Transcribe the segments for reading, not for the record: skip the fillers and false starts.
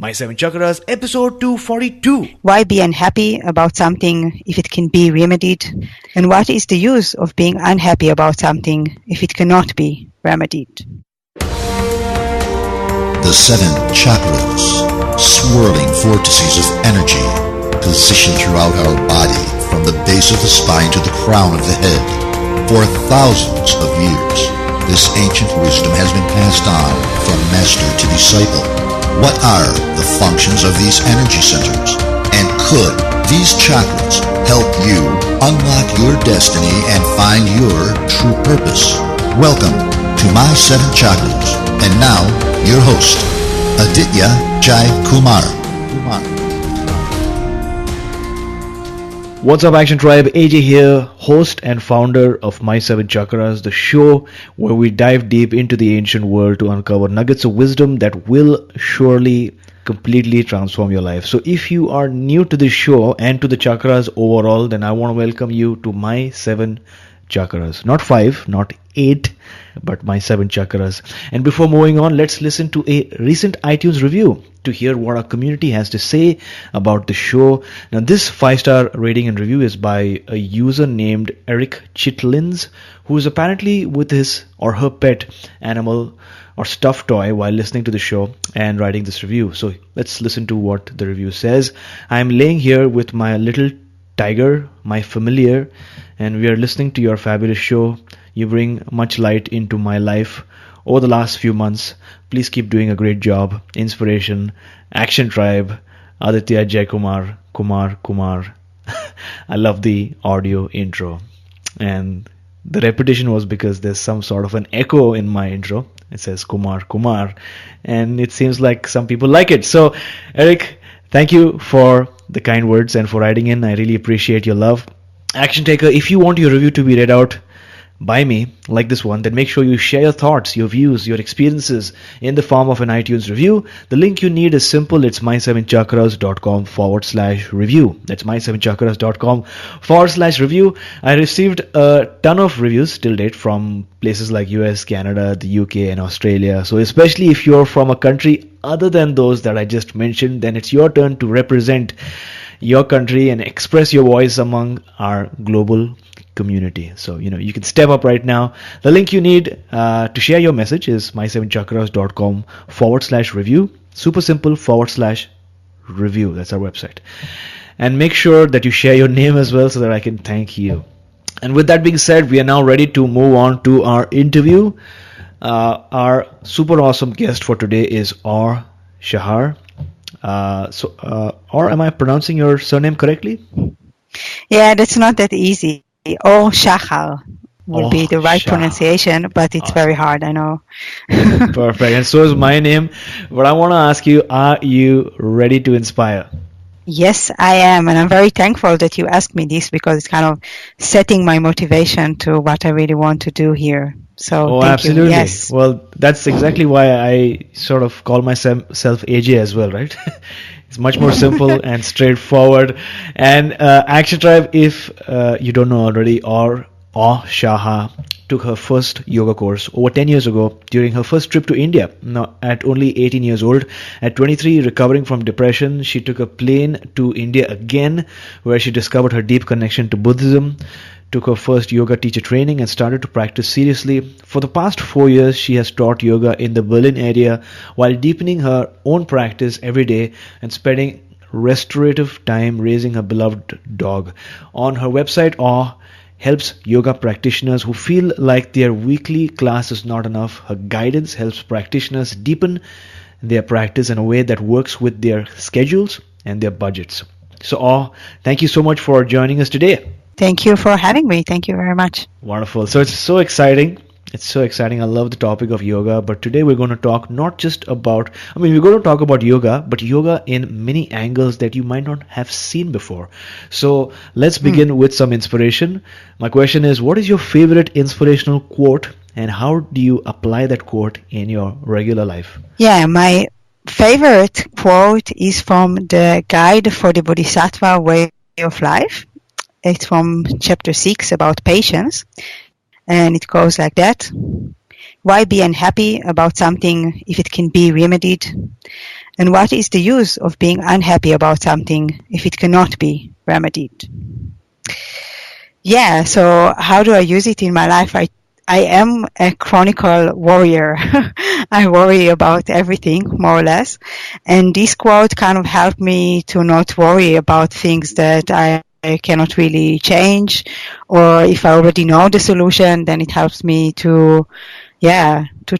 My Seven Chakras, episode 242. Why be unhappy about something if it can be remedied? And what is the use of being unhappy about something if it cannot be remedied? The seven chakras, swirling vortices of energy, positioned throughout our body from the base of the spine to the crown of the head. For thousands of years, this ancient wisdom has been passed on from master to disciple. What are the functions of these energy centers? And could these chakras help you unlock your destiny and find your true purpose? Welcome to My Seven Chakras. And now, your host, Aditya Jai Kumar. What's up, Action Tribe? AJ here, host and founder of My Seven Chakras, the show where we dive deep into the ancient world to uncover nuggets of wisdom that will surely completely transform your life. So if you are new to this show and to the chakras overall, then I want to welcome you to My Seven Chakras. Not 5, not 8, but My Seven Chakras. And before moving on, let's listen to a recent iTunes review to hear what our community has to say about the show. Now, this 5-star rating and review is by a user named Eric Chitlins, who is apparently with his or her pet animal or stuffed toy while listening to the show and writing this review. So let's listen to what the review says. I'm laying here with my little tiger, my familiar, and we are listening to your fabulous show. You bring much light into my life over the last few months. Please keep doing a great job. Inspiration, Action Tribe, Aditya Jai Kumar, Kumar. I love the audio intro. And the repetition was because there's some sort of an echo in my intro. It says Kumar. And it seems like some people like it. So, Eric, thank you for the kind words and for writing in. I really appreciate your love. Action Taker, if you want your review to be read out by me, like this one, then make sure you share your thoughts, your views, your experiences in the form of an iTunes review. The link you need is simple. It's my7chakras.com/review. That's my7chakras.com/review. I received a ton of reviews till date from places like US, Canada, the UK, and Australia. So especially if you're from a country other than those that I just mentioned, then it's your turn to represent your country and express your voice among our global community. So, you can step up right now. The link you need to share your message is my7chakras.com/review. Super simple /review. That's our website. And make sure that you share your name as well so that I can thank you. And with that being said, we are now ready to move on to our interview. Our super awesome guest for today is Shahar. Or am I pronouncing your surname correctly? Yeah, that's not that easy. Shahar would be the right pronunciation, but it's very hard, I know. Perfect. And so is my name. But I want to ask you, are you ready to inspire? Yes, I am. And I'm very thankful that you asked me this because it's kind of setting my motivation to what I really want to do here. So thank absolutely. You. Yes. Well, that's exactly why I sort of call myself AJ as well, right? It's much more simple and straightforward. And Action Tribe, if you don't know already, Shahar took her first yoga course over 10 years ago during her first trip to India. Now, at only 18 years old, at 23, recovering from depression, she took a plane to India again, where she discovered her deep connection to Buddhism, took her first yoga teacher training and started to practice seriously. For the past 4 years, she has taught yoga in the Berlin area while deepening her own practice every day and spending restorative time raising her beloved dog. On her website, helps yoga practitioners who feel like their weekly class is not enough. Her guidance helps practitioners deepen their practice in a way that works with their schedules and their budgets. So, thank you so much for joining us today. Thank you for having me. Thank you very much. Wonderful. So it's so exciting. I love the topic of yoga. But today we're going to talk not just about, we're going to talk about yoga, but yoga in many angles that you might not have seen before. So let's begin with some inspiration. My question is, what is your favorite inspirational quote and how do you apply that quote in your regular life? Yeah, my favorite quote is from the Guide for the Bodhisattva Way of Life. It's from chapter 6 about patience. And it goes like that. Why be unhappy about something if it can be remedied? And what is the use of being unhappy about something if it cannot be remedied? Yeah, so how do I use it in my life? I am a chronicle warrior. I worry about everything, more or less. And this quote kind of helped me to not worry about things that I cannot really change. Or if I already know the solution, then it helps me to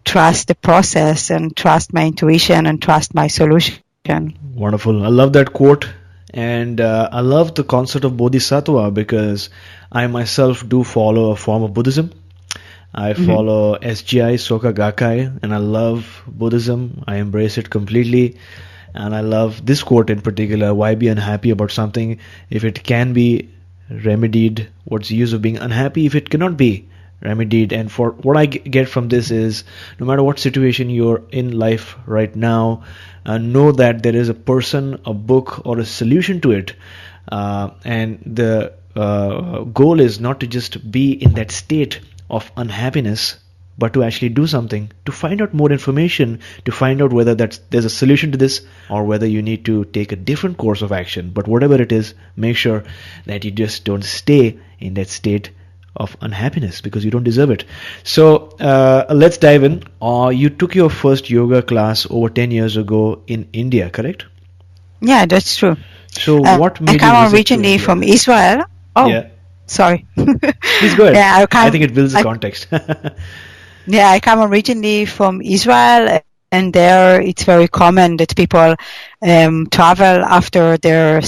trust the process and trust my intuition and trust my solution. Wonderful. I love that quote. And I love the concept of Bodhisattva because I myself do follow a form of Buddhism. I follow SGI, Soka Gakkai, and I love Buddhism. I embrace it completely. And I love this quote in particular: why be unhappy about something if it can be remedied? What's the use of being unhappy if it cannot be remedied? And for what I get from this is, no matter what situation you're in life right now, know that there is a person, a book, or a solution to it. And the goal is not to just be in that state of unhappiness, but to actually do something, to find out more information, to find out whether there's a solution to this or whether you need to take a different course of action. But whatever it is, make sure that you just don't stay in that state of unhappiness because you don't deserve it. So let's dive in. You took your first yoga class over 10 years ago in India, correct? Yeah, that's true. So what made I come you originally from Israel. Oh, yeah. Sorry. Please go ahead. Yeah, I think it builds the context. Yeah, I come originally from Israel, and there it's very common that people travel after their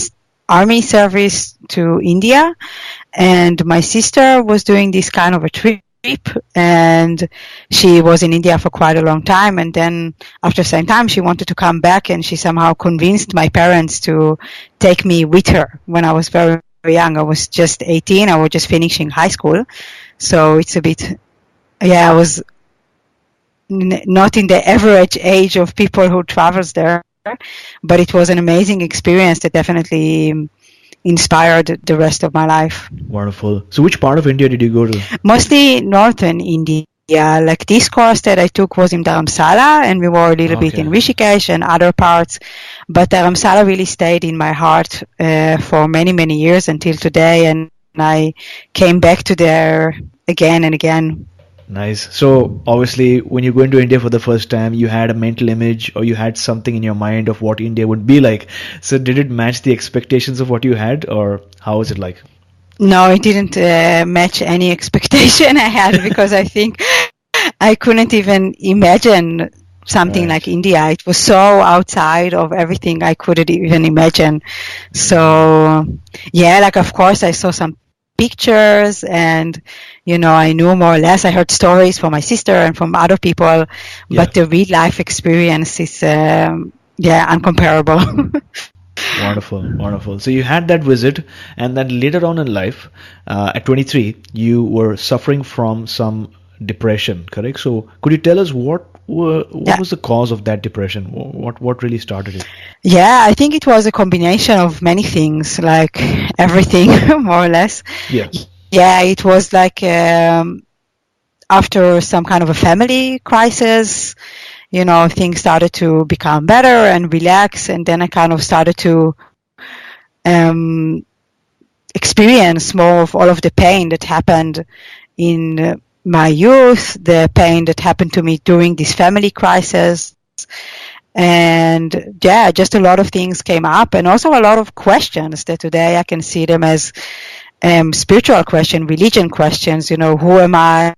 army service to India. And my sister was doing this kind of a trip, and she was in India for quite a long time. And then after some time, she wanted to come back, and she somehow convinced my parents to take me with her when I was very young. I was just 18. I was just finishing high school. So it's a bit, I was not in the average age of people who travels there, but it was an amazing experience that definitely inspired the rest of my life. Wonderful. So which part of India did you go to? Mostly northern India. Like this course that I took was in Dharamsala, and we were a little bit in Rishikesh and other parts. But Dharamsala really stayed in my heart for many, many years until today, and I came back to there again and again. Nice. So obviously when you go into India for the first time, you had a mental image or you had something in your mind of what India would be like. So did it match the expectations of what you had, or how was it like? No, it didn't match any expectation I had because I think I couldn't even imagine something like India. It was so outside of everything I couldn't even imagine. So like of course I saw some pictures and I knew more or less. I heard stories from my sister and from other people, but the real life experience is uncomparable. Wonderful. So you had that visit, and then later on in life, at 23, you were suffering from some depression, correct? So could you tell us what was the cause of that depression? What really started it? Yeah, I think it was a combination of many things, like everything, more or less. Yeah, it was like after some kind of a family crisis, things started to become better and relax, and then I kind of started to experience more of all of the pain that happened in my youth, the pain that happened to me during this family crisis. And just a lot of things came up, and also a lot of questions that today I can see them as spiritual questions, religion questions. Who am I?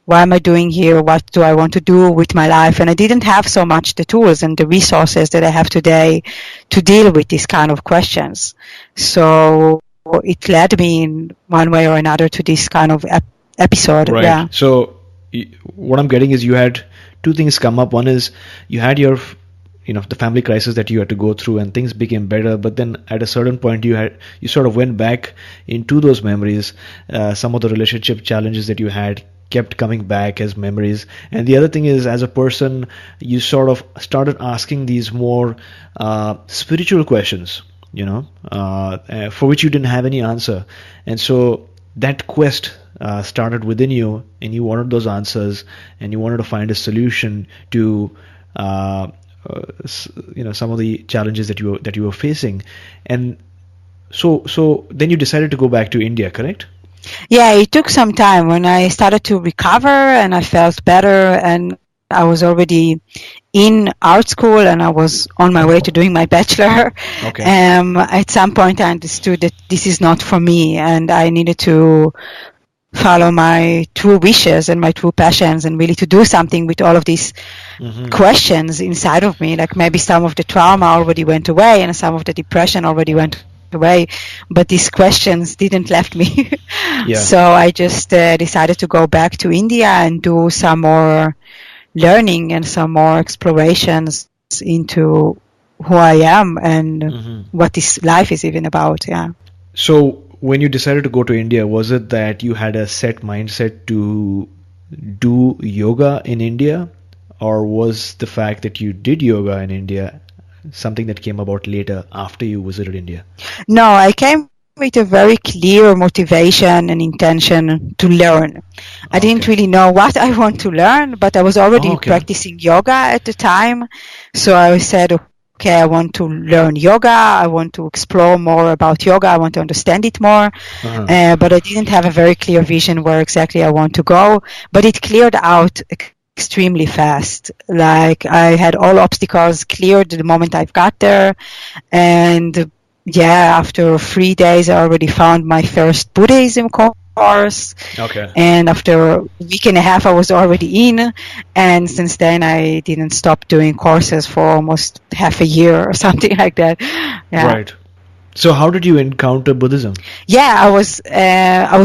What am I doing here? What do I want to do with my life? And I didn't have so much the tools and the resources that I have today to deal with these kind of questions. So it led me in one way or another to this kind of episode. Right. Yeah. So what I'm getting is you had two things come up. One is you had your the family crisis that you had to go through, and things became better, but then at a certain point you sort of went back into those memories. Some of the relationship challenges that you had kept coming back as memories, and the other thing is, as a person, you sort of started asking these more spiritual questions, for which you didn't have any answer, and so that quest started within you, and you wanted those answers, and you wanted to find a solution to some of the challenges that you were facing, and so then you decided to go back to India, correct? Yeah, it took some time. When I started to recover and I felt better, and I was already in art school and I was on my way to doing my bachelor. Okay. At some point I understood that this is not for me and I needed to follow my true wishes and my true passions and really to do something with all of these questions inside of me. Like maybe some of the trauma already went away and some of the depression already went away, but these questions didn't left me. Yeah. So I just decided to go back to India and do some more learning and some more explorations into who I am and what this life is even about. Yeah. So when you decided to go to India, was it that you had a set mindset to do yoga in India, or was the fact that you did yoga in India something that came about later after you visited India? No, I came with a very clear motivation and intention to learn. I didn't really know what I want to learn, but I was already practicing yoga at the time. So I said, okay, I want to learn yoga. I want to explore more about yoga. I want to understand it more. But I didn't have a very clear vision where exactly I want to go. But it cleared out extremely fast. Like I had all obstacles cleared the moment I got there. And yeah, after 3 days, I already found my first Buddhism course. Okay. And after a week and a half, I was already in. And since then, I didn't stop doing courses for almost half a year or something like that. Yeah. Right. So how did you encounter Buddhism? Yeah, I was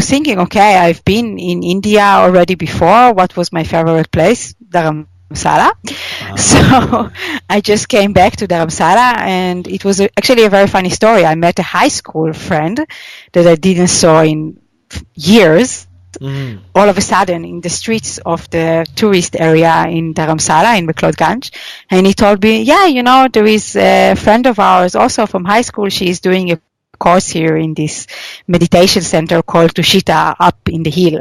thinking, okay, I've been in India already before. What was my favorite place? Dharamsala. So I just came back to Dharamsala, and it was actually a very funny story. I met a high school friend that I didn't saw in years. All of a sudden in the streets of the tourist area in Dharamsala in Beklot and he told me, yeah, there is a friend of ours also from high school. She's doing a course here in this meditation center called Tushita up in the hill.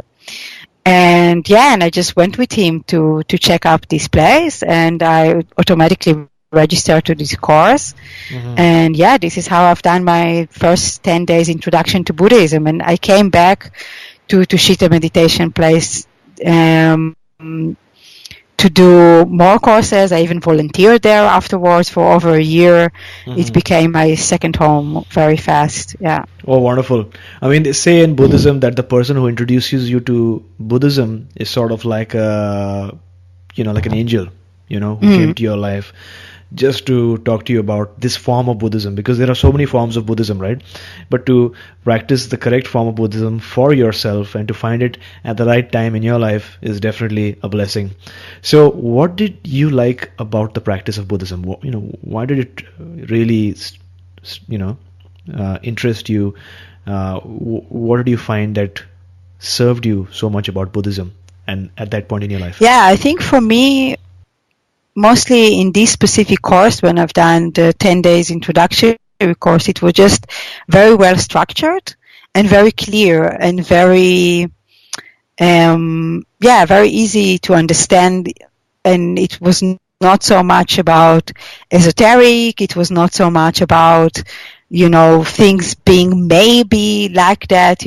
And I just went with him to check out this place, and I automatically registered to this course. And this is how I've done my first 10 days introduction to Buddhism. And I came back to Tushita meditation place to do more courses. I even volunteered there afterwards for over a year. It became my second home very fast. Yeah. Oh, wonderful. I mean, they say in Buddhism that the person who introduces you to Buddhism is sort of like like an angel, who came to your life just to talk to you about this form of Buddhism, because there are so many forms of Buddhism, right? But to practice the correct form of Buddhism for yourself and to find it at the right time in your life is definitely a blessing. So what did you like about the practice of Buddhism? Why did it really, interest you? What did you find that served you so much about Buddhism and at that point in your life? Yeah, I think for me, mostly in this specific course, when I've done the 10 days introductory course, it was just very well structured and very clear and very, very easy to understand. And it was not so much about esoteric. It was not so much about, things being maybe like that,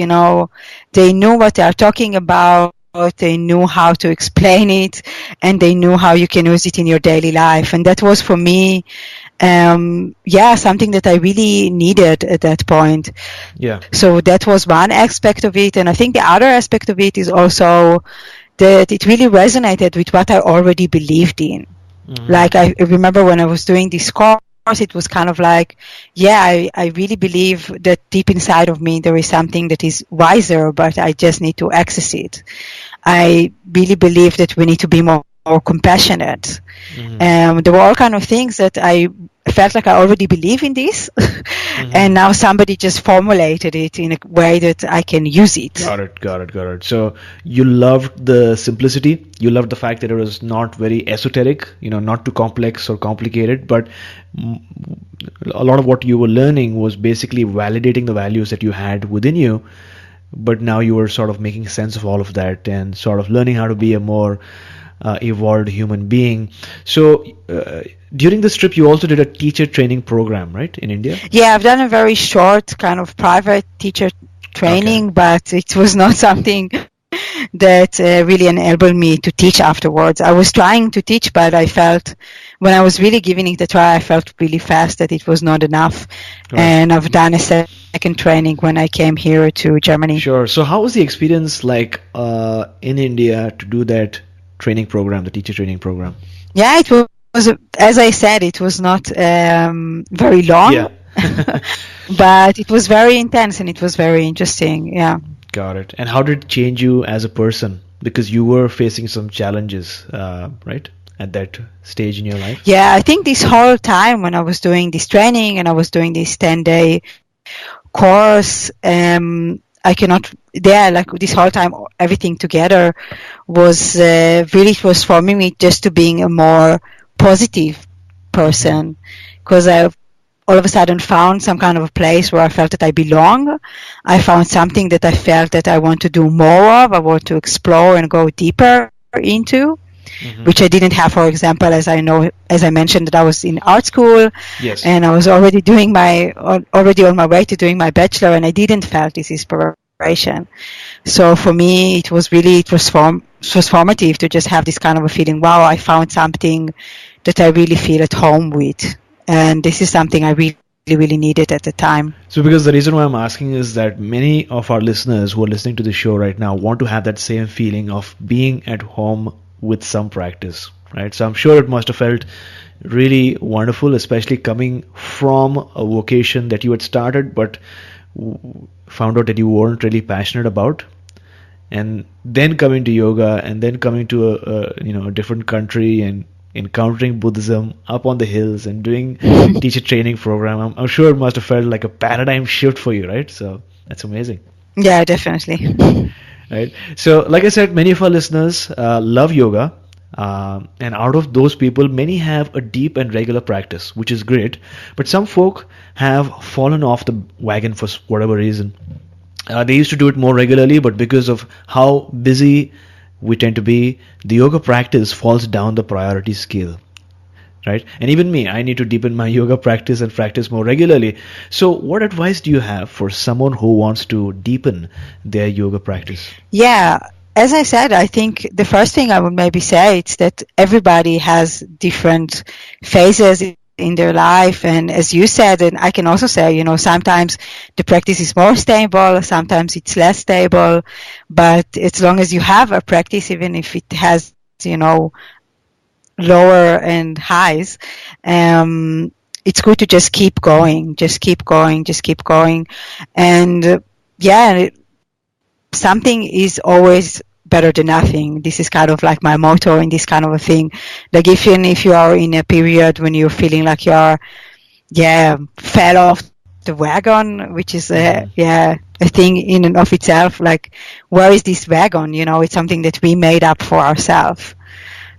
They knew what they are talking about. They knew how to explain it, and they knew how you can use it in your daily life. And that was for me, something that I really needed at that point. Yeah. So that was one aspect of it. And I think the other aspect of it is also that it really resonated with what I already believed in. Like I remember when I was doing this course, it was kind of like, I really believe that deep inside of me there is something that is wiser, but I just need to access it. I really believe that we need to be more compassionate. There were all kind of things that I felt like I already believe in this, and now somebody just formulated it in a way that I can use it. Got it. So you loved the simplicity. You loved the fact that it was not very esoteric, not too complex or complicated, but a lot of what you were learning was basically validating the values that you had within you. But now you were sort of making sense of all of that and sort of learning how to be a more evolved human being. So during this trip, you also did a teacher training program, right, in India? Yeah, I've done a very short kind of private teacher training, but it was not something that really enabled me to teach afterwards. I was trying to teach, but I felt when I was really giving it a try, I felt really fast that it was not enough. Right. And I've done a second training when I came here to Germany. Sure. So how was the experience like in India to do that training program, the teacher training program? Yeah, it was, as I said, it was not very long. Yeah. But it was very intense and it was very interesting. Yeah. Got it. And how did it change you as a person? Because you were facing some challenges, right, at that stage in your life? Yeah, I think this whole time when I was doing this training and I was doing this 10-day course, I cannot, like this whole time, everything together was really transforming me just to being a more positive person, because I all of a sudden found some kind of a place where I felt that I belong. I found something that I felt that I want to do more of. I want to explore and go deeper into, which I didn't have, for example, as I mentioned, that I was in art school. Yes. And I was already already on my way to doing my bachelor, and I didn't feel this inspiration. So for me, it was really transformative to just have this kind of a feeling, wow, I found something that I really feel at home with. And this is something I really, really needed at the time. So because the reason why I'm asking is that many of our listeners who are listening to the show right now want to have that same feeling of being at home with some practice, right? So I'm sure it must have felt really wonderful, especially coming from a vocation that you had started but found out that you weren't really passionate about, and then coming to yoga, and then coming to a different country and encountering Buddhism up on the hills and doing teacher training program. I'm sure it must have felt like a paradigm shift for you, right? So that's amazing. Yeah, definitely. Right. So like I said, many of our listeners love yoga. And out of those people, many have a deep and regular practice, which is great. But some folk have fallen off the wagon for whatever reason. They used to do it more regularly, but because of how busy we tend to be, the yoga practice falls down the priority scale, right? And even me, I need to deepen my yoga practice and practice more regularly. So what advice do you have for someone who wants to deepen their yoga practice? Yeah, as I said, I think the first thing I would maybe say is that everybody has different phases in their life, and as you said, and I can also say, sometimes the practice is more stable, sometimes it's less stable, but as long as you have a practice, even if it has, lower and highs, it's good to just keep going, and something is always better than nothing. This is kind of like my motto in this kind of a thing. Like even if you are in a period when you're feeling like you are, fell off the wagon, which is a thing in and of itself. Like, where is this wagon? It's something that we made up for ourselves.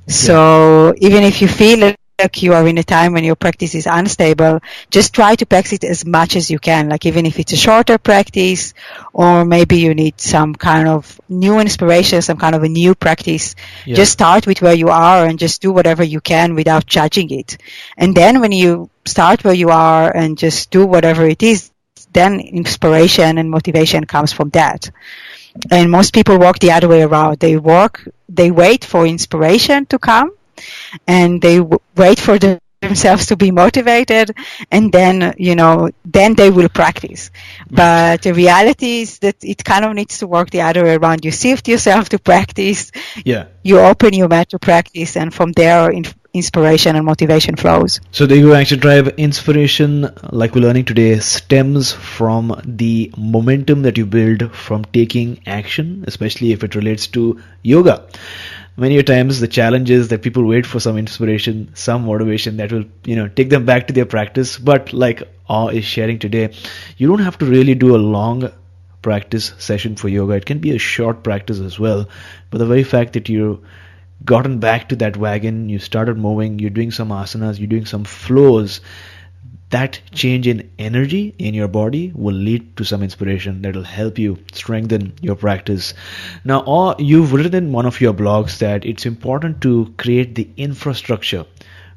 So even if you feel like you are in a time when your practice is unstable, just try to practice it as much as you can. Like even if it's a shorter practice, or maybe you need some kind of new inspiration, some kind of a new practice, just start with where you are and just do whatever you can without judging it. And then when you start where you are and just do whatever it is, then inspiration and motivation comes from that. And most people walk the other way around. They wait for inspiration to come, and they wait for themselves to be motivated, and then then they will practice. But the reality is that it kind of needs to work the other way around. You sift yourself to practice, you open your mat to practice, and from there inspiration and motivation flows. So the ego action drive inspiration, like we're learning today, stems from the momentum that you build from taking action, especially if it relates to yoga. Many times the challenge is that people wait for some inspiration, some motivation that will, take them back to their practice. But like Awe is sharing today, you don't have to really do a long practice session for yoga. It can be a short practice as well. But the very fact that you gotten back to that wagon, you started moving, you're doing some asanas, you're doing some flows, that change in energy in your body will lead to some inspiration that will help you strengthen your practice. Now, you've written in one of your blogs that it's important to create the infrastructure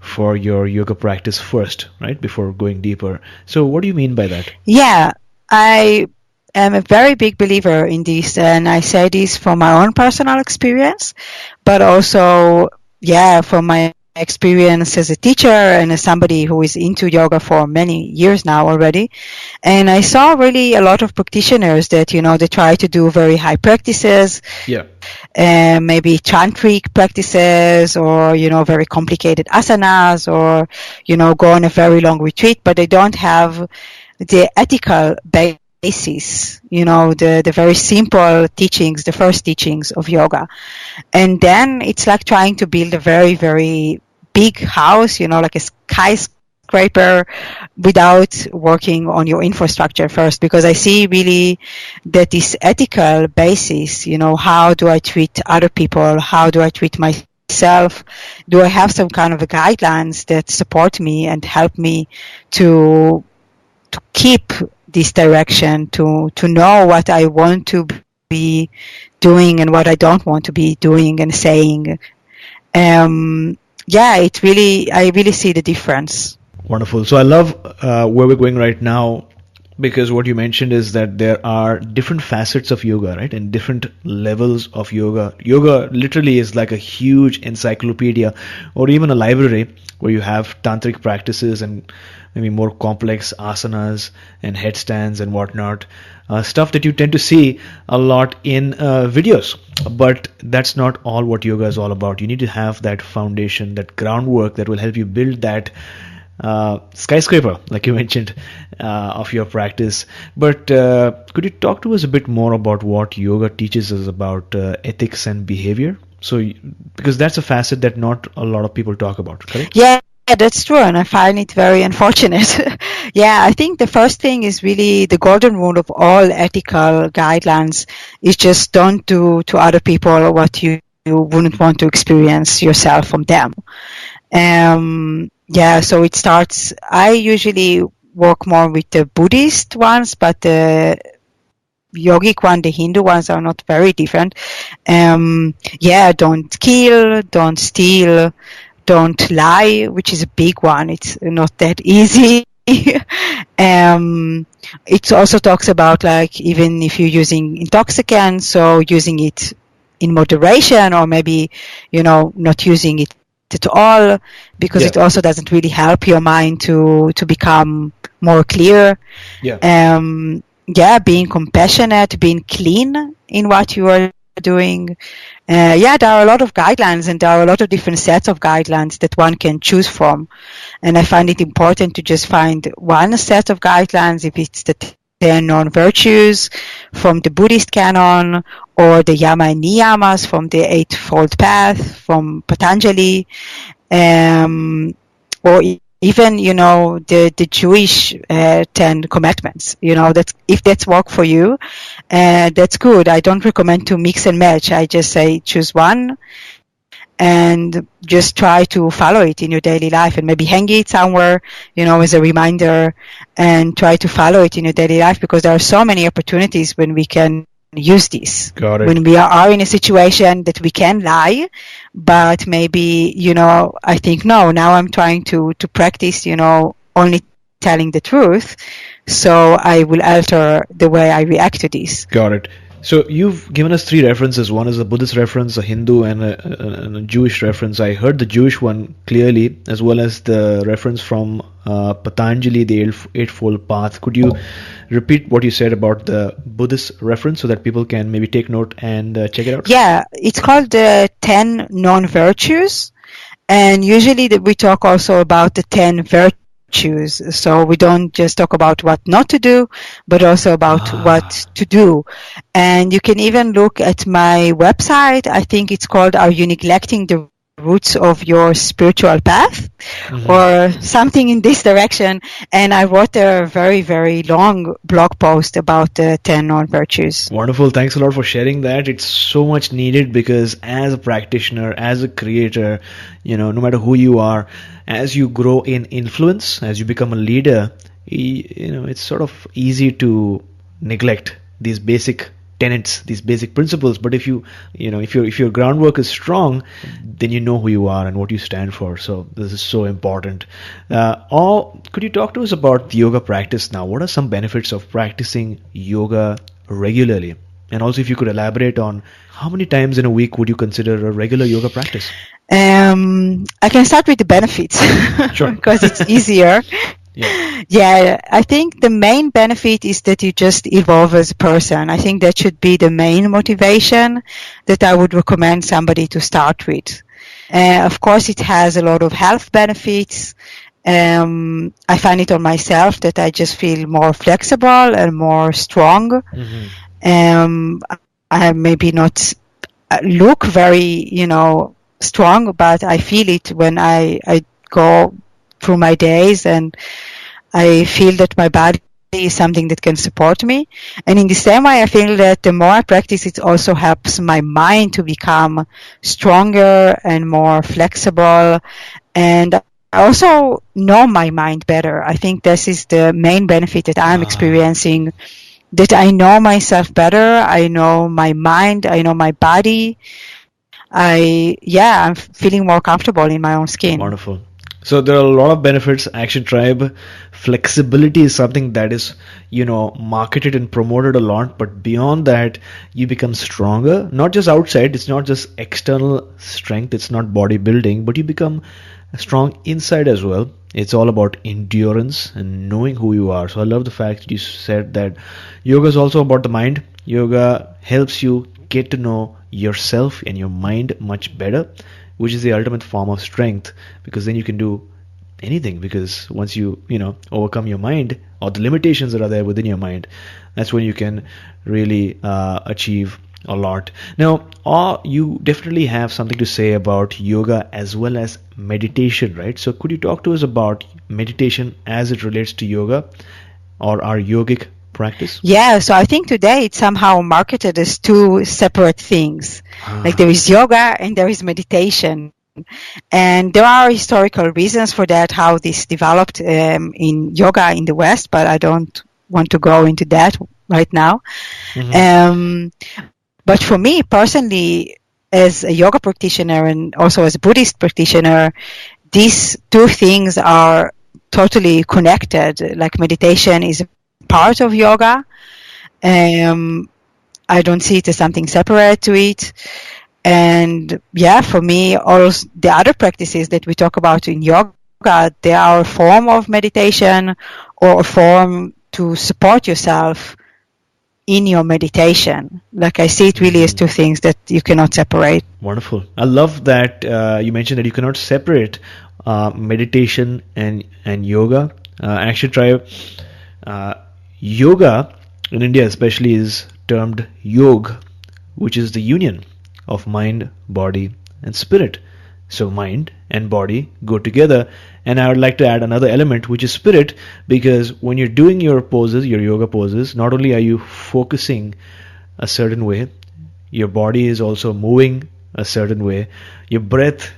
for your yoga practice first, right, before going deeper. So what do you mean by that? Yeah, I am a very big believer in this, and I say this from my own personal experience, but also, from my experience as a teacher and as somebody who is into yoga for many years now already. And I saw really a lot of practitioners that, they try to do very high practices, maybe tantric practices, or, very complicated asanas, or, go on a very long retreat, but they don't have the ethical basis, the very simple teachings, the first teachings of yoga. And then it's like trying to build a very, very big house, like a skyscraper, without working on your infrastructure first. Because I see really that this ethical basis, how do I treat other people? How do I treat myself? Do I have some kind of guidelines that support me and help me to keep this direction, to know what I want to be doing and what I don't want to be doing and saying. I really see the difference. Wonderful. So I love where we're going right now, because what you mentioned is that there are different facets of yoga, right? And different levels of yoga. Yoga literally is like a huge encyclopedia, or even a library, where you have tantric practices and maybe more complex asanas and headstands and whatnot, stuff that you tend to see a lot in videos. But that's not all what yoga is all about. You need to have that foundation, that groundwork that will help you build that skyscraper, like you mentioned, of your practice. But could you talk to us a bit more about what yoga teaches us about ethics and behavior? So, because that's a facet that not a lot of people talk about, correct? Yeah, that's true, and I find it very unfortunate. I think the first thing is really the golden rule of all ethical guidelines is just don't do to other people what you wouldn't want to experience yourself from them. So it starts, I usually work more with the Buddhist ones, but the yogic one, the Hindu ones are not very different. Don't kill, don't steal, don't lie, which is a big one. It's not that easy. It also talks about, like, even if you're using intoxicants, so using it in moderation, or maybe, not using it at all, because it also doesn't really help your mind to become more clear. Being compassionate, being clean in what you are doing. There are a lot of guidelines, and there are a lot of different sets of guidelines that one can choose from. And I find it important to just find one set of guidelines, if it's the 10 non-virtues from the Buddhist canon, or the Yama and Niyamas from the Eightfold Path from Patanjali, or even, the Jewish 10 commandments. That if that's work for you, that's good. I don't recommend to mix and match. I just say choose one and just try to follow it in your daily life, and maybe hang it somewhere, as a reminder, and try to follow it in your daily life, because there are so many opportunities when we can use this. Got it. When we are in a situation that we can lie, but maybe, I think, no, now I'm trying to practice, only telling the truth, so I will alter the way I react to this. Got it. So you've given us 3 references. One is a Buddhist reference, a Hindu, and a Jewish reference. I heard the Jewish one clearly, as well as the reference from Patanjali, the Eightfold Path. Could you repeat what you said about the Buddhist reference so that people can maybe take note and check it out? Yeah, it's called the 10 non-virtues. And usually we talk also about the 10 virtues. So we don't just talk about what not to do, but also about what to do. And you can even look at my website. I think it's called Are You Neglecting the roots of your spiritual path, or something in this direction. And I wrote a very, very long blog post about the 10 non-virtues. Wonderful. Thanks a lot for sharing that. It's so much needed because as a practitioner, as a creator, no matter who you are, as you grow in influence, as you become a leader, it's sort of easy to neglect these basic tenets, these basic principles. But if if your groundwork is strong, then you know who you are and what you stand for. So this is so important. Could you talk to us about the yoga practice now? What are some benefits of practicing yoga regularly? And also, if you could elaborate on how many times in a week would you consider a regular yoga practice? I can start with the benefits. Sure. Because it's easier. Yeah, I think the main benefit is that you just evolve as a person. I think that should be the main motivation that I would recommend somebody to start with. Of course, it has a lot of health benefits. I find it on myself that I just feel more flexible and more strong. I maybe not look very, strong, but I feel it when I go through my days, and I feel that my body is something that can support me. And in the same way, I feel that the more I practice, it also helps my mind to become stronger and more flexible. And I also know my mind better. I think this is the main benefit that I'm experiencing, that I know myself better. I know my mind. I know my body. I'm feeling more comfortable in my own skin. Wonderful. So there are a lot of benefits. Action Tribe, flexibility is something that is, marketed and promoted a lot. But beyond that, you become stronger. Not just outside. It's not just external strength. It's not bodybuilding, but you become strong inside as well. It's all about endurance and knowing who you are. So I love the fact that you said that yoga is also about the mind. Yoga helps you get to know yourself and your mind much better, which is the ultimate form of strength, because then you can do anything. Because once you overcome your mind or the limitations that are there within your mind, that's when you can really achieve a lot. Now, you definitely have something to say about yoga as well as meditation, right? So could you talk to us about meditation as it relates to yoga or our yogic practice? Yeah, so I think today it's somehow marketed as two separate things. Like there is yoga and there is meditation. And there are historical reasons for that, how this developed in yoga in the West, but I don't want to go into that right now. But for me personally, as a yoga practitioner and also as a Buddhist practitioner, these two things are totally connected. Like meditation is part of yoga. I don't see it as something separate to it. And for me, all the other practices that we talk about in yoga, they are a form of meditation or a form to support yourself in your meditation. Like I see it really as two things that you cannot separate. Wonderful. I love that you mentioned that you cannot separate meditation and yoga. Action Tribe. Yoga in India especially is termed yog, which is the union of mind, body and spirit. So mind and body go together, and I would like to add another element, which is spirit, because when you're doing your poses, your yoga poses, not only are you focusing a certain way, your body is also moving a certain way. Your breath,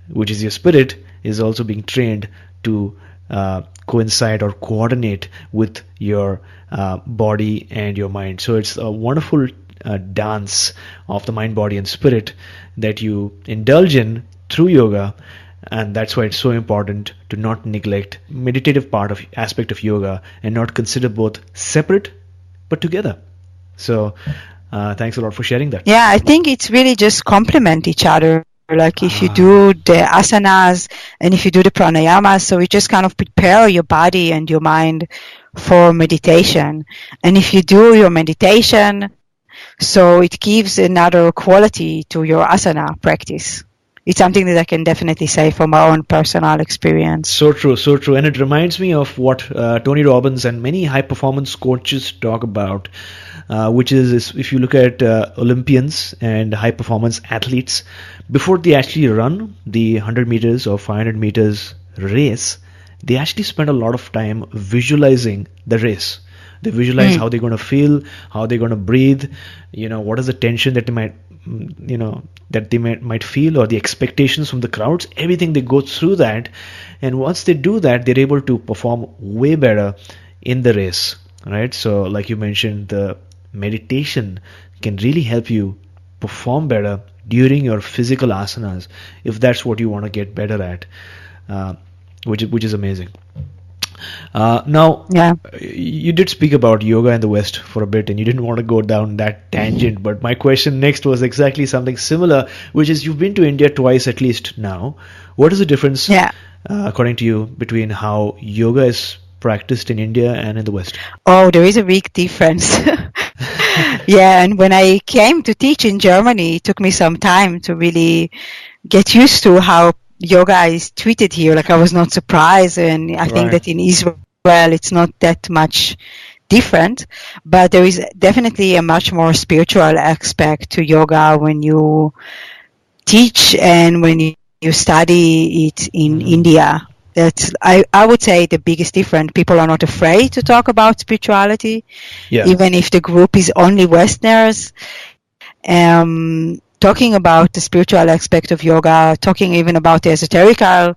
which is your spirit, is also being trained to coincide or coordinate with your body and your mind. So it's a wonderful dance of the mind, body and spirit that you indulge in through yoga. And that's why it's so important to not neglect meditative aspect of yoga and not consider both separate but together. So thanks a lot for sharing that. Yeah, I think it's really just complement each other. Like if you do the asanas and if you do the pranayama, so you just kind of prepare your body and your mind for meditation. And if you do your meditation, so it gives another quality to your asana practice. it's something that I can definitely say from my own personal experience. So true, so true. And it reminds me of what Tony Robbins and many high performance coaches talk about, which is if you look at Olympians and high performance athletes, before they actually run the 100 meters or 500 meters race, they actually spend a lot of time visualizing the race. They visualize how they're going to feel, how they're going to breathe, what is the tension that they might, might feel, or the expectations from the crowds. Everything, they go through that, and once they do that, they're able to perform way better in the race, right? So like you mentioned, the meditation can really help you perform better during your physical asanas, if that's what you want to get better at, which is amazing. Now, you did speak about yoga in the West for a bit, and you didn't want to go down that tangent, but my question next was exactly something similar, which is, you've been to India twice at least now. What is the difference, according to you, between how yoga is practiced in India and in the West? Oh, there is a big difference. Yeah, and when I came to teach in Germany, it took me some time to really get used to how yoga is treated here. Like, I was not surprised, and I think that in Israel it's not that much different, but there is definitely a much more spiritual aspect to yoga when you teach and when you study it in India. That's, I would say, the biggest difference. People are not afraid to talk about spirituality, even if the group is only Westerners. Talking about the spiritual aspect of yoga, talking even about the esoterical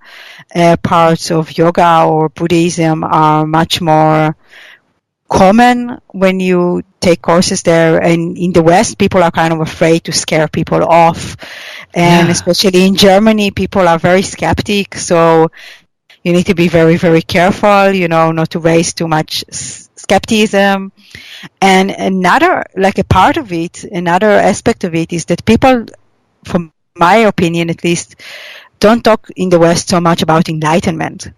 parts of yoga or Buddhism are much more common when you take courses there. And in the West, people are kind of afraid to scare people off. And especially in Germany, people are very skeptic. So you need to be very, very careful, not to raise too much skepticism. And another aspect of it is that people, from my opinion at least, don't talk in the West so much about enlightenment.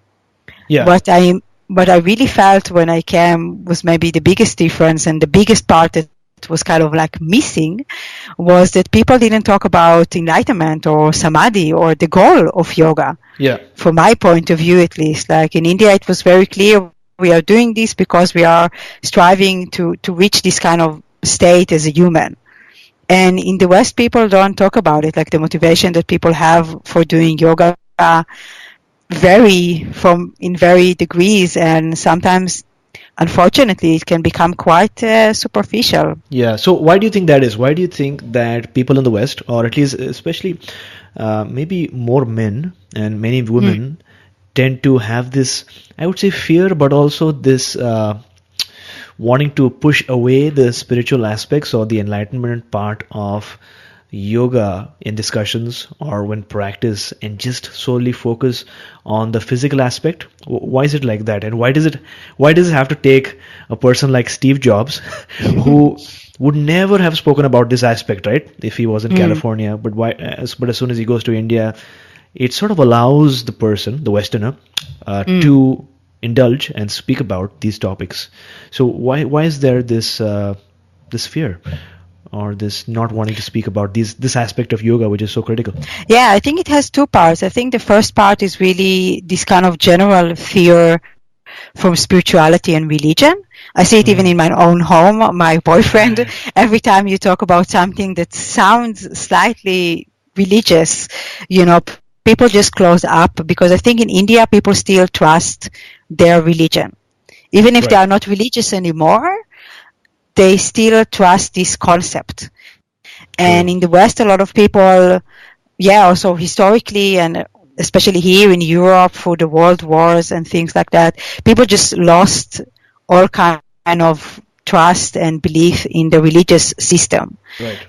What I really felt when I came was maybe the biggest difference, and the biggest part that was kind of like missing, was that people didn't talk about enlightenment or samadhi or the goal of yoga. From my point of view, at least, like in India, it was very clear, we are doing this because we are striving to reach this kind of state as a human. And in the West, people don't talk about it. Like, the motivation that people have for doing yoga vary in very degrees, and sometimes, unfortunately, it can become quite superficial. So why do you think that is? Why do you think that people in the West, or at least especially maybe more men and many women, tend to have this, I would say, fear, but also this wanting to push away the spiritual aspects or the enlightenment part of yoga in discussions or when practice, and just solely focus on the physical aspect? Why is it like that? And why does it have to take a person like Steve Jobs, who would never have spoken about this aspect, right, if he was in California, but as soon as he goes to India, it sort of allows the person, the Westerner, to indulge and speak about these topics. So why is there this fear, or this not wanting to speak about this aspect of yoga, which is so critical? Yeah, I think it has two parts. I think the first part is really this kind of general fear from spirituality and religion. I see it even in my own home. My boyfriend, every time you talk about something that sounds slightly religious, people just close up, because I think in India people still trust their religion. Even if they are not religious anymore, they still trust this concept. And in the West, a lot of people, also historically, and especially here in Europe for the world wars and things like that, people just lost all kind of trust and belief in the religious system.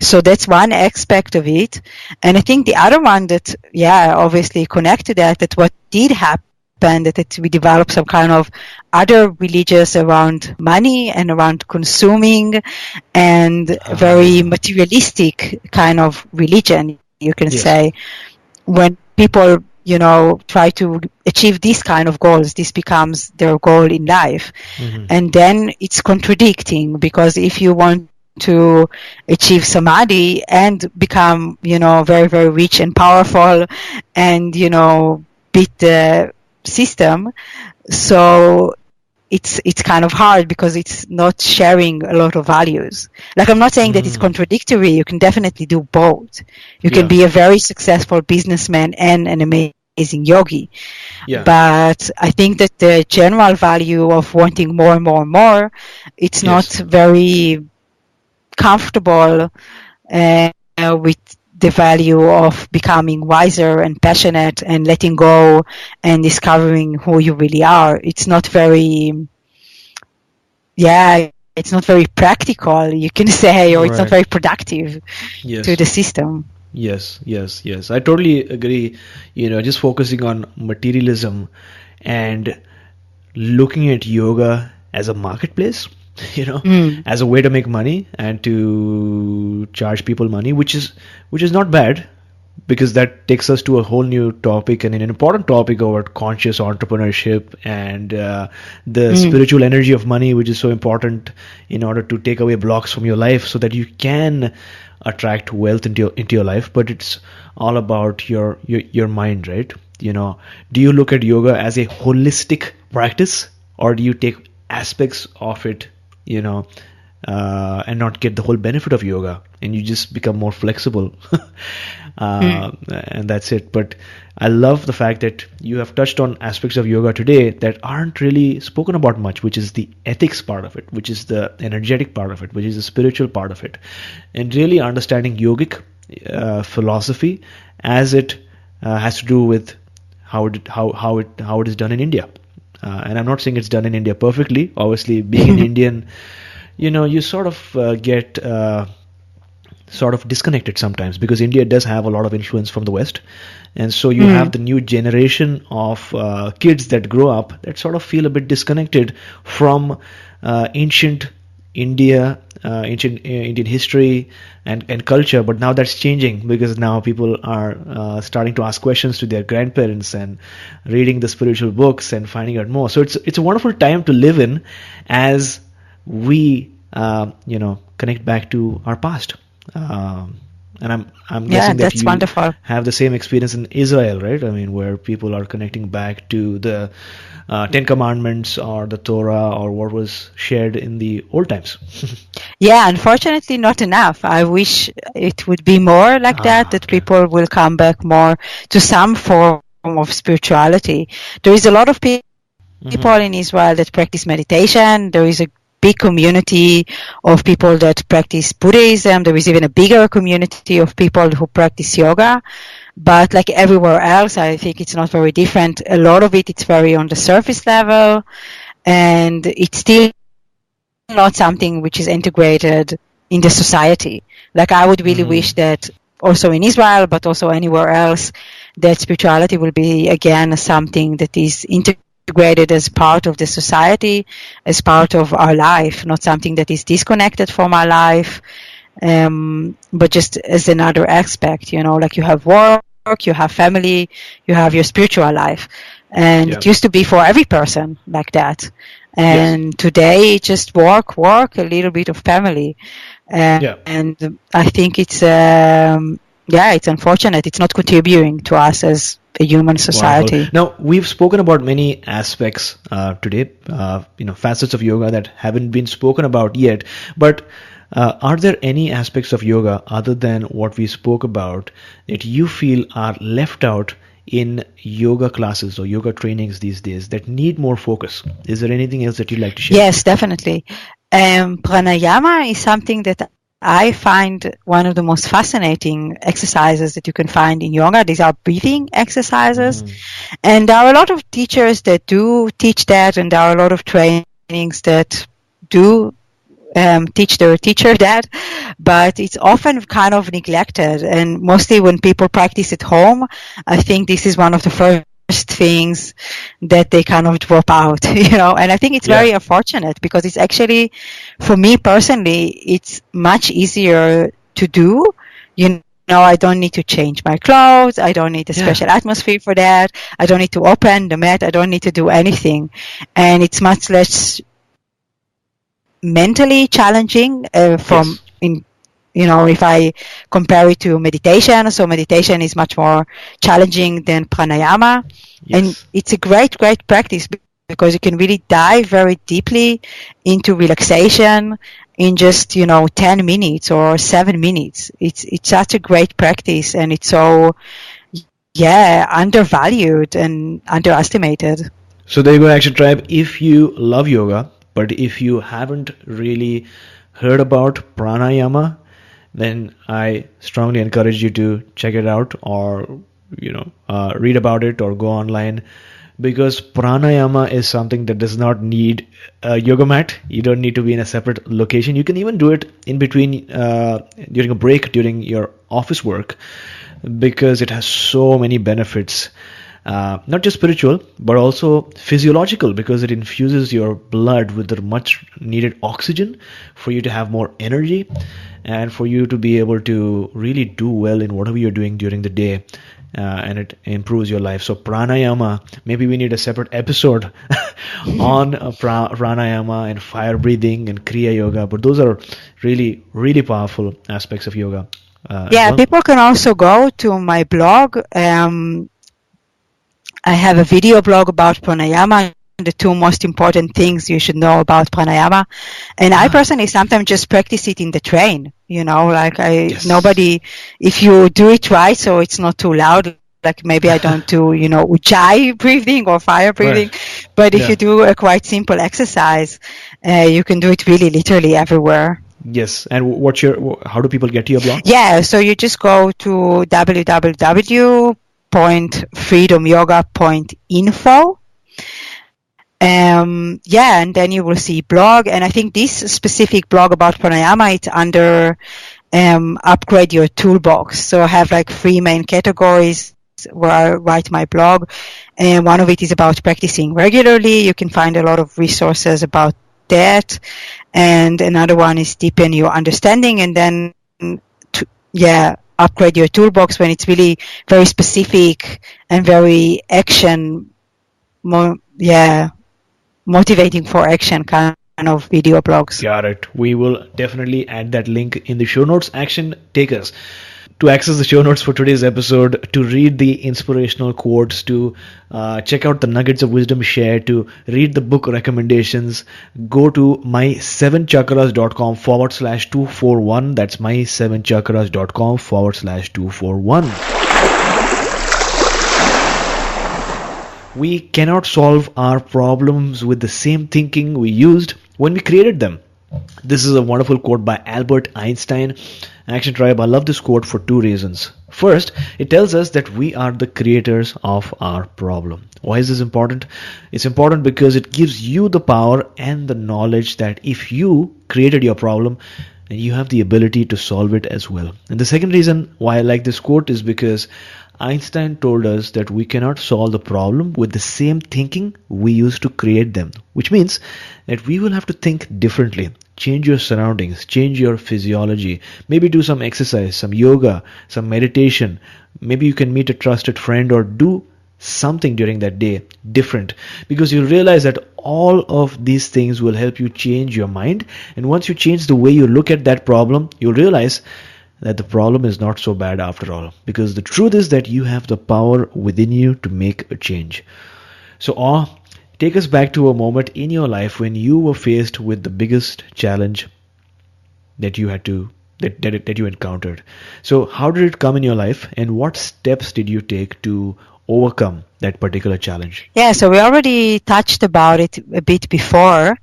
So that's one aspect of it. And I think the other one that, obviously connected that what did happen, that we developed some kind of other religious around money and around consuming, and very materialistic kind of religion, you can say. When people, try to achieve these kind of goals, this becomes their goal in life. And then it's contradicting, because if you want to achieve samadhi and become, very, very rich and powerful and, beat the system. So it's kind of hard because it's not sharing a lot of values. Like, I'm not saying that it's contradictory. You can definitely do both. You can be a very successful businessman and an amazing yogi. Yeah. But I think that the general value of wanting more and more and more, it's not very comfortable with the value of becoming wiser and passionate and letting go and discovering who you really are. It's not very, it's not very practical, you can say, or it's not very productive to the system. Yes. I totally agree. Just focusing on materialism and looking at yoga as a marketplace, as a way to make money and to charge people money, which is not bad, because that takes us to a whole new topic and an important topic about conscious entrepreneurship and the spiritual energy of money, which is so important in order to take away blocks from your life so that you can attract wealth into your life. But it's all about your mind, right? Do you look at yoga as a holistic practice, or do you take aspects of it, and not get the whole benefit of yoga, and you just become more flexible? And that's it. But I love the fact that you have touched on aspects of yoga today that aren't really spoken about much, which is the ethics part of it, which is the energetic part of it, which is the spiritual part of it, and really understanding yogic philosophy as it has to do with how it is done in India. And I'm not saying it's done in India perfectly. Obviously, being an Indian, you sort of get sort of disconnected sometimes, because India does have a lot of influence from the West. And so you have the new generation of kids that grow up that sort of feel a bit disconnected from ancient India, ancient Indian history and culture. But now that's changing, because now people are starting to ask questions to their grandparents and reading the spiritual books and finding out more. So it's a wonderful time to live in as we connect back to our past. And I'm guessing that you wonderful. Have the same experience in Israel, right? I mean, where people are connecting back to the Ten Commandments or the Torah or what was shared in the old times. Yeah, unfortunately not enough. I wish it would be more like that people will come back more to some form of spirituality. There is a lot of people in Israel that practice meditation. There is a big community of people that practice Buddhism. There is even a bigger community of people who practice yoga. But like everywhere else, I think it's not very different. A lot of it's very on the surface level, and it's still not something which is integrated in the society. Like, I would really wish that also in Israel, but also anywhere else, that spirituality will be again something that is integrated as part of the society, as part of our life, not something that is disconnected from our life, but just as another aspect, like you have work, you have family, you have your spiritual life. And it used to be for every person like that. And today it's just work, a little bit of family. And I think it's, it's unfortunate. It's not contributing to us as a human society. Wonderful. Now, we've spoken about many aspects today, facets of yoga that haven't been spoken about yet. But are there any aspects of yoga other than what we spoke about that you feel are left out in yoga classes or yoga trainings these days that need more focus? Is there anything else that you'd like to share? Yes, definitely. Pranayama is something that I find one of the most fascinating exercises that you can find in yoga. These are breathing exercises. And there are a lot of teachers that do teach that, and there are a lot of trainings that do teach their teacher that, but it's often kind of neglected. And mostly when people practice at home, I think this is one of the first things that they kind of drop out, and I think it's very unfortunate, because it's actually, for me personally, it's much easier to do. I don't need to change my clothes. I don't need a special atmosphere for that. I don't need to open the mat. I don't need to do anything. And it's much less mentally challenging from in if I compare it to meditation. So meditation is much more challenging than pranayama. Yes. And it's a great practice because you can really dive very deeply into relaxation in just 10 minutes or 7 minutes. It's such a great practice, and it's so undervalued and underestimated. So there you go, Action Tribe. If you love yoga, but if you haven't really heard about pranayama, then I strongly encourage you to check it out, or read about it, or go online, because pranayama is something that does not need a yoga mat. You don't need to be in a separate location. You can even do it in between, during a break, during your office work, because it has so many benefits. Not just spiritual, but also physiological, because it infuses your blood with the much needed oxygen for you to have more energy and for you to be able to really do well in whatever you're doing during the day. And it improves your life. So pranayama, maybe we need a separate episode on pranayama and fire breathing and kriya yoga, but those are really, really powerful aspects of yoga. People can also go to my blog. I have a video blog about pranayama, the 2 most important things you should know about pranayama. And I personally sometimes just practice it in the train, nobody, if you do it right, so it's not too loud, like maybe I don't do, ujjayi breathing or fire breathing, but if you do a quite simple exercise, you can do it really literally everywhere. Yes. And how do people get to your blog? So you just go to www.freedomyoga.info. And then you will see blog. And I think this specific blog about pranayama, it's under upgrade your toolbox. So I have 3 main categories where I write my blog. And one of it is about practicing regularly. You can find a lot of resources about that. And another one is deepen your understanding. And then, upgrade your toolbox, when it's really very specific and very action, motivating for action kind of video blogs. Got it. We will definitely add that link in the show notes. Action takers, to access the show notes for today's episode, to read the inspirational quotes, to check out the nuggets of wisdom shared, to read the book recommendations, go to my7chakras.com/241. That's my7chakras.com/241. We cannot solve our problems with the same thinking we used when we created them. This is a wonderful quote by Albert Einstein. Action Tribe, I love this quote for 2 reasons. First, it tells us that we are the creators of our problem. Why is this important? It's important because it gives you the power and the knowledge that if you created your problem, then you have the ability to solve it as well. And the second reason why I like this quote is because Einstein told us that we cannot solve the problem with the same thinking we used to create them, which means that we will have to think differently. Change your surroundings, change your physiology, maybe do some exercise, some yoga, some meditation. Maybe you can meet a trusted friend or do something during that day different, because you'll realize that all of these things will help you change your mind. And once you change the way you look at that problem, you'll realize that the problem is not so bad after all, because the truth is that you have the power within you to make a change. So take us back to a moment in your life when you were faced with the biggest challenge that you had to that you encountered. So how did it come in your life, and what steps did you take to overcome that particular challenge? So we already touched about it a bit before.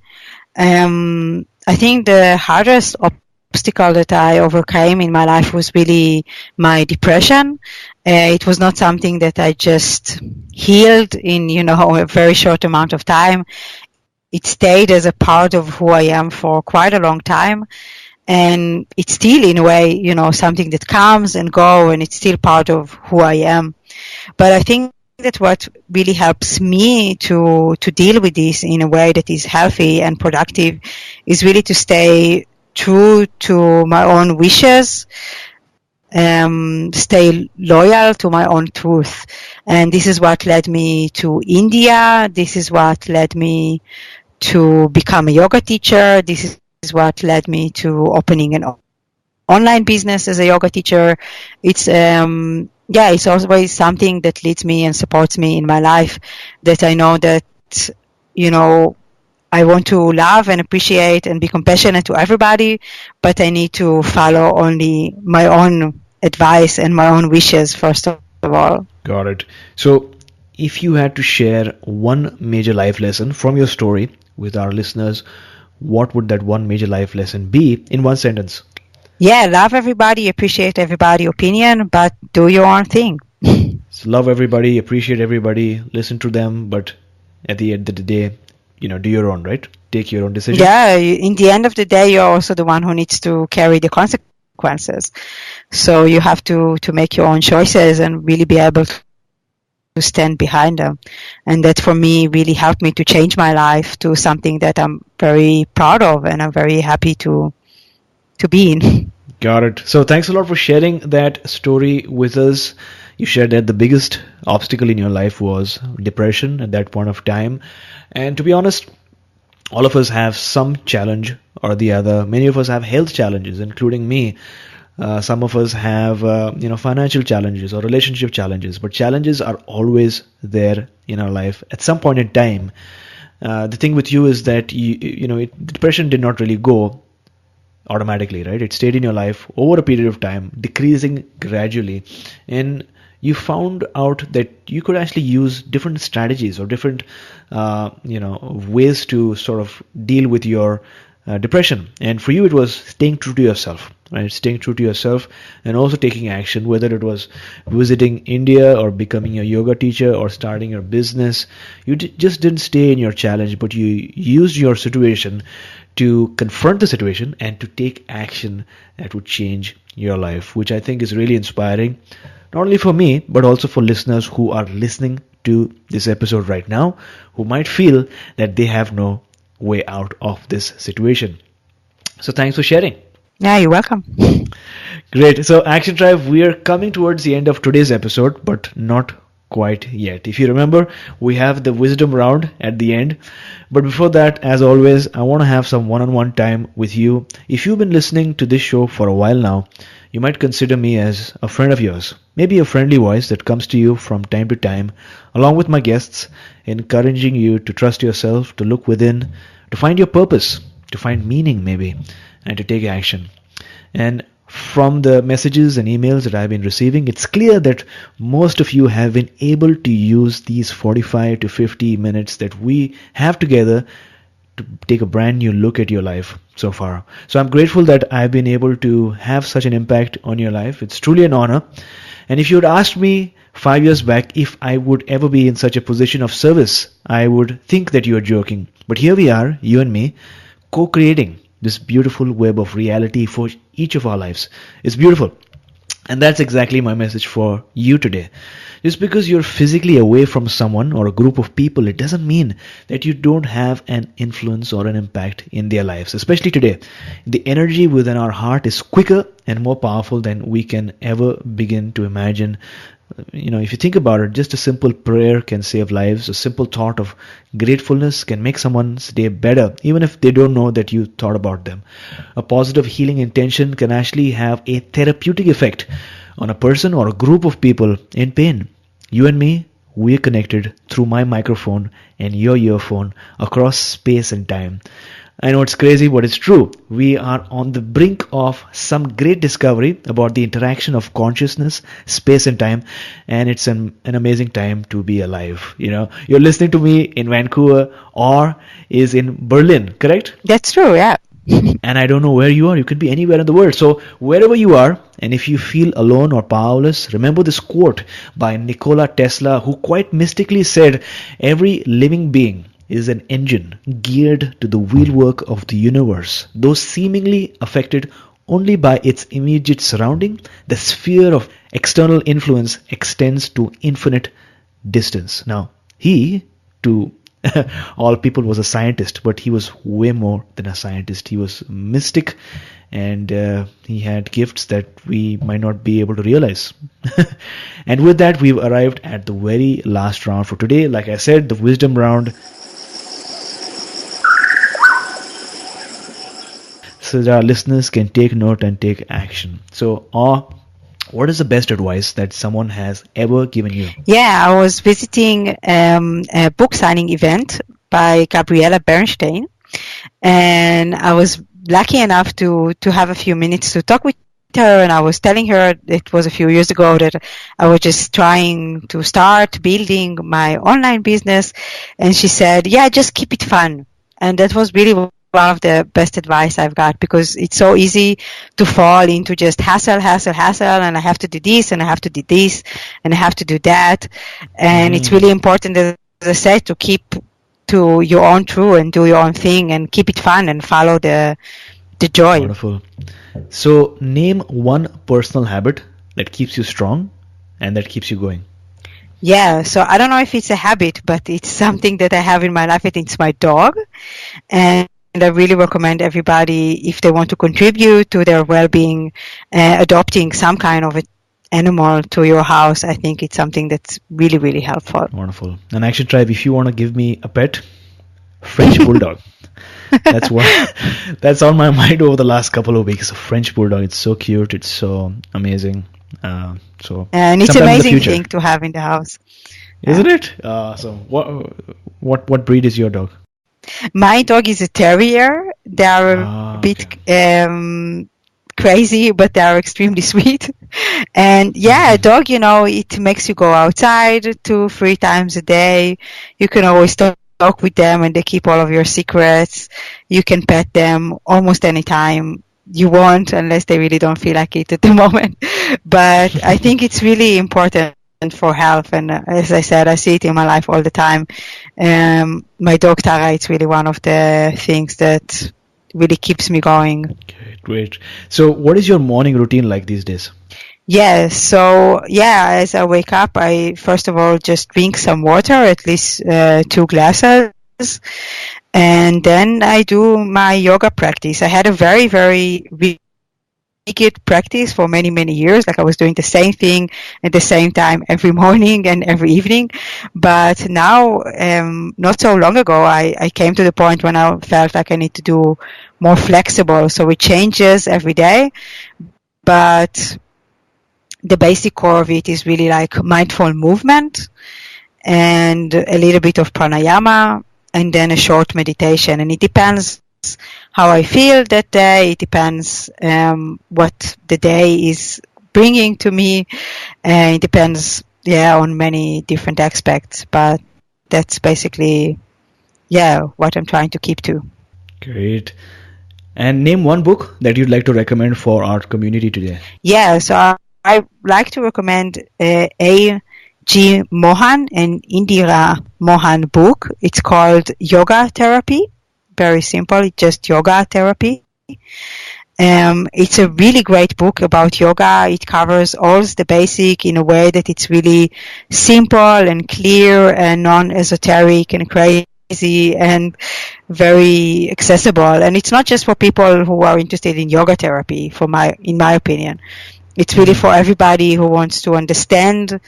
I think the hardest obstacle that I overcame in my life was really my depression. It was not something that I just healed in, a very short amount of time. It stayed as a part of who I am for quite a long time. And it's still, in a way, something that comes and goes, and it's still part of who I am. But I think that what really helps me to deal with this in a way that is healthy and productive is really to stay true to my own wishes, stay loyal to my own truth. And this is what led me to India. This is what led me to become a yoga teacher. This is what led me to opening an online business as a yoga teacher. It's it's always something that leads me and supports me in my life, that I know that, I want to love and appreciate and be compassionate to everybody, but I need to follow only my own advice and my own wishes first of all. Got it. So, if you had to share one major life lesson from your story with our listeners, what would that one major life lesson be in one sentence? Yeah, love everybody, appreciate everybody's opinion, but do your own thing. So love everybody, appreciate everybody, listen to them, but at the end of the day, do your own, right? Take your own decisions. Yeah, in the end of the day, you're also the one who needs to carry the consequences. So you have to make your own choices and really be able to stand behind them. And that for me really helped me to change my life to something that I'm very proud of and I'm very happy to be in. Got it. So thanks a lot for sharing that story with us. You shared that the biggest obstacle in your life was depression at that point of time. And to be honest, all of us have some challenge or the other. Many of us have health challenges, including me. Some of us have, financial challenges or relationship challenges. But challenges are always there in our life at some point in time. The thing with you is that depression did not really go automatically, right? It stayed in your life over a period of time, decreasing gradually, and you found out that you could actually use different strategies or different ways to sort of deal with your depression. And for you, it was staying true to yourself, right? Staying true to yourself and also taking action, whether it was visiting India or becoming a yoga teacher or starting your business. You just didn't stay in your challenge, but you used your situation to confront the situation and to take action that would change your life, which I think is really inspiring, not only for me, but also for listeners who are listening to this episode right now, who might feel that they have no way out of this situation. So thanks for sharing. Yeah, you're welcome. Great. So Action Tribe, we are coming towards the end of today's episode, but not quite yet. If you remember, we have the wisdom round at the end. But before that, as always, I want to have some one-on-one time with you. If you've been listening to this show for a while now, you might consider me as a friend of yours. Maybe a friendly voice that comes to you from time to time, along with my guests, encouraging you to trust yourself, to look within, to find your purpose, to find meaning maybe, and to take action. And from the messages and emails that I've been receiving, it's clear that most of you have been able to use these 45 to 50 minutes that we have together to take a brand new look at your life so far. So I'm grateful that I've been able to have such an impact on your life. It's truly an honor. And if you had asked me 5 years back if I would ever be in such a position of service, I would think that you are joking. But here we are, you and me, co-creating this beautiful web of reality for each of our lives. It's beautiful. And that's exactly my message for you today. Just because you're physically away from someone or a group of people, it doesn't mean that you don't have an influence or an impact in their lives. Especially today, the energy within our heart is quicker and more powerful than we can ever begin to imagine. If you think about it, just a simple prayer can save lives. A simple thought of gratefulness can make someone's day better, even if they don't know that you thought about them. A positive healing intention can actually have a therapeutic effect on a person or a group of people in pain. You and me, we're connected through my microphone and your earphone across space and time. I know it's crazy, but it's true. We are on the brink of some great discovery about the interaction of consciousness, space and time, and it's an amazing time to be alive. You're listening to me in Vancouver or is in Berlin, correct? That's true, yeah. And I don't know where you are. You could be anywhere in the world. So wherever you are, and if you feel alone or powerless, remember this quote by Nikola Tesla, who quite mystically said, "Every living being is an engine geared to the wheelwork of the universe. Though seemingly affected only by its immediate surrounding, the sphere of external influence extends to infinite distance." Now, he, to all people, was a scientist, but he was way more than a scientist. He was mystic, and he had gifts that we might not be able to realize. And with that, we've arrived at the very last round for today. Like I said, the wisdom round. So so that our listeners can take note and take action. So, what is the best advice that someone has ever given you? Yeah, I was visiting a book signing event by Gabriela Bernstein, and I was lucky enough to have a few minutes to talk with her, and I was telling her, it was a few years ago, that I was just trying to start building my online business, and she said, yeah, just keep it fun. And that was really one of the best advice I've got, because it's so easy to fall into just hassle, and I have to do this, and I have to do this, and I have to do that. And it's really important, as I said, to keep to your own truth and do your own thing and keep it fun and follow the joy. Wonderful. So, name one personal habit that keeps you strong and that keeps you going. Yeah, so I don't know if it's a habit, but it's something that I have in my life. It's my dog. And I really recommend everybody, if they want to contribute to their well-being, adopting some kind of animal to your house. I think it's something that's really, really helpful. Wonderful. And Action Tribe, if you want to give me a pet, French Bulldog. That's on my mind over the last couple of weeks. A French Bulldog. It's so cute. It's so amazing. And it's an amazing thing to have in the house. Isn't it? So what breed is your dog? My dog is a terrier. They are a bit crazy, but they are extremely sweet. And yeah, a dog, it makes you go outside 2-3 times a day. You can always talk with them, and they keep all of your secrets. You can pet them almost any time you want, unless they really don't feel like it at the moment. But I think it's really important for health, and as I said, I see it in my life all the time. My dog Tara, it's really one of the things that really keeps me going. Great. So what is your morning routine like these days? So as I wake up, I first of all just drink some water, at least 2 glasses, and then I do my yoga practice. I had a very, very rigid practice for many, many years. Like I was doing the same thing at the same time every morning and every evening. But now, not so long ago, I came to the point when I felt like I need to do more flexible. So it changes every day, but the basic core of it is really like mindful movement and a little bit of pranayama and then a short meditation. And it depends how I feel that day. It depends what the day is bringing to me. It depends, on many different aspects. But that's basically, what I'm trying to keep to. Great. And name one book that you'd like to recommend for our community today. So I like to recommend A.G. Mohan and Indira Mohan book. It's called Yoga Therapy. Very simple. It's just yoga therapy. It's a really great book about yoga. It covers all the basic in a way that it's really simple and clear and non-esoteric and crazy and very accessible. And it's not just for people who are interested in yoga therapy, in my opinion. It's really for everybody who wants to understand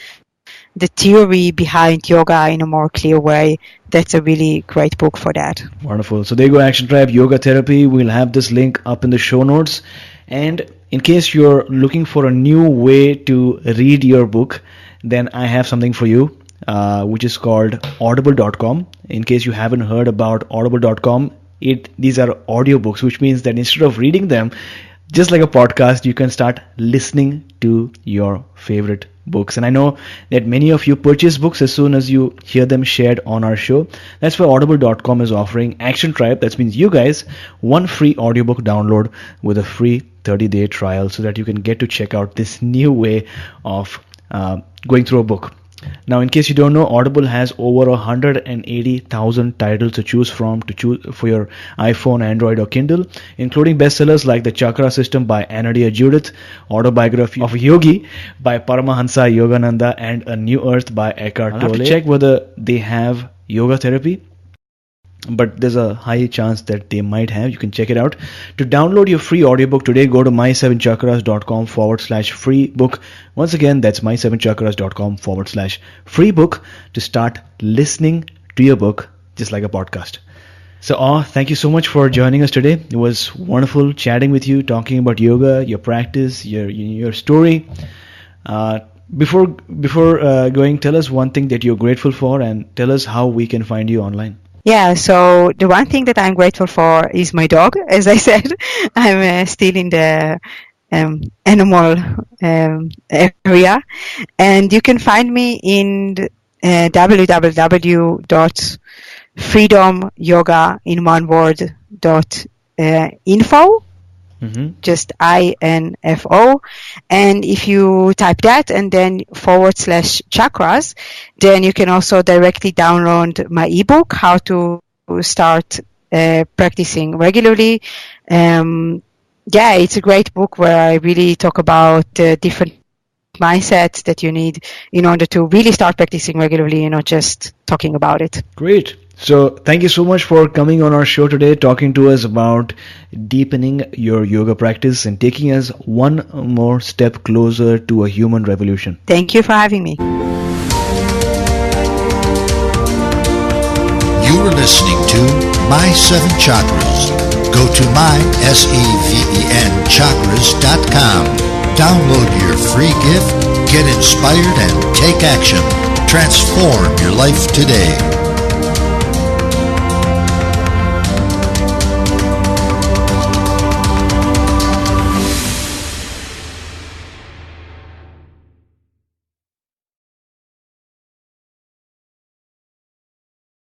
the theory behind yoga in a more clear way. That's a really great book for that. Wonderful. So there you go, Action Tribe, Yoga Therapy. We'll have this link up in the show notes. And in case you're looking for a new way to read your book, then I have something for you, which is called audible.com. In case you haven't heard about audible.com, these are audiobooks, which means that instead of reading them, just like a podcast, you can start listening to your favorite books. And I know that many of you purchase books as soon as you hear them shared on our show. That's why audible.com is offering Action Tribe, that means you guys, one free audiobook download with a free 30-day trial so that you can get to check out this new way of going through a book. Now, in case you don't know, Audible has over 180,000 titles to choose from for your iPhone, Android, or Kindle, including bestsellers like The Chakra System by Anadia Judith, Autobiography of a Yogi by Paramahansa Yogananda, and A New Earth by Eckhart Tolle. I'll have to check whether they have yoga therapy, but there's a high chance that they might have. You can check it out. To download your free audiobook today, go to my7chakras.com/free book. Once again, that's my7chakras.com/free book to start listening to your book just like a podcast. So, thank you so much for joining us today. It was wonderful chatting with you, talking about yoga, your practice, your story. Uh, before going, tell us one thing that you're grateful for, and tell us how we can find you online. Yeah, so the one thing that I'm grateful for is my dog. As I said, I'm still in the animal area, and you can find me in www.freedomyoga in one word .info. Just INFO, and if you type that and then /chakras, then you can also directly download my ebook, How to Start Practicing Regularly. It's a great book where I really talk about different mindsets that you need in order to really start practicing regularly and not just talking about it. Great. So thank you so much for coming on our show today, talking to us about deepening your yoga practice and taking us one more step closer to a human revolution. Thank you for having me. You were listening to My Seven Chakras. Go to mysevenchakras.com. Download your free gift, get inspired, and take action. Transform your life today.